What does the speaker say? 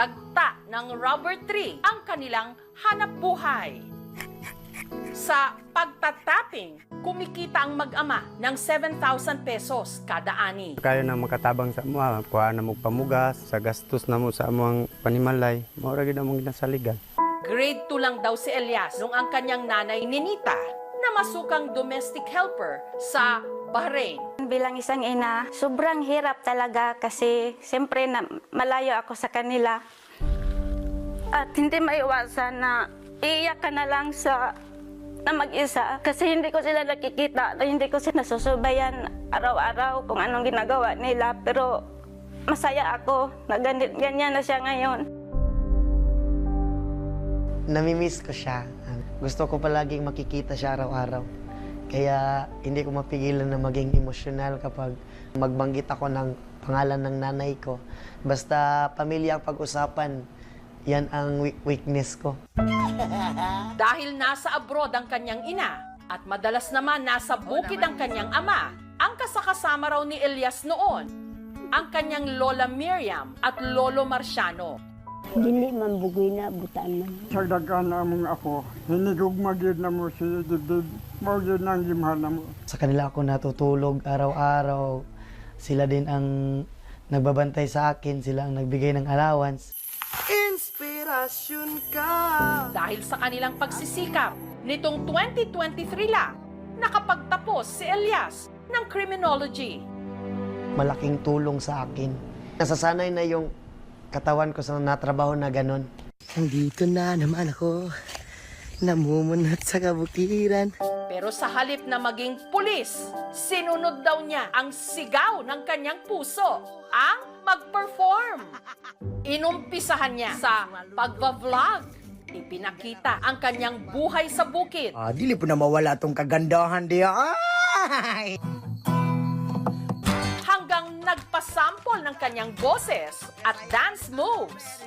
dagta ng rubber tree ang kanilang hanap buhay. Sa pagtatapping, kumikita ang mag-ama ng 7,000 pesos kada ani. Kayo na makatabang sa mga, kuha na mo pamugas, sa gastos na mo sa among panimalay, maura gid among ginasaligan. Grade 2 lang daw si Elias nung ang kanyang nanay Ninita na masukang domestic helper sa Bahrain. Bilang isang ina, sobrang hirap talaga kasi siyempre na malayo ako sa kanila. At hindi maiwasan na iiyak ka na lang na mag-isa kasi hindi ko sila nakikita, hindi ko sila nasusubayan araw-araw kung anong ginagawa nila. Pero masaya ako na ganyan na siya ngayon. Namimiss ko siya. Gusto ko palaging makikita siya araw-araw. Kaya hindi ko mapigilan na maging emosyonal kapag magbanggit ako ng pangalan ng nanay ko. Basta pamilya ang pag-usapan, yan ang weakness ko. Dahil nasa abroad ang kanyang ina at madalas naman nasa bukid ang kanyang ama, ang kasakasama raw ni Elias noon, ang kanyang Lola Miriam at Lolo Marciano. Dili man bugoy na butaan man. Sa dagan na mong ako, hinigugmagid na mo si dibdib, magid ng gimhan na mo. Sa kanila ako natutulog araw-araw. Sila din ang nagbabantay sa akin, sila ang nagbigay ng allowance. Inspirasyon ka. Dahil sa kanilang pagsisikap, nitong 2023 lang, nakapagtapos si Elias ng criminology. Malaking tulong sa akin. Nasasanay na yung katawan ko sa natrabaho na ganon. Nandito na naman ako, namumunot sa kabutiran. Pero sa halip na maging pulis, sinunod daw niya ang sigaw ng kanyang puso, ang mag-perform. Inumpisahan niya sa pagva-vlog. Ipinakita ang kanyang buhay sa bukid. Dili po na mawala tong kagandahan diya. Ay! Hanggang nagpasample ng kanyang boses at dance moves.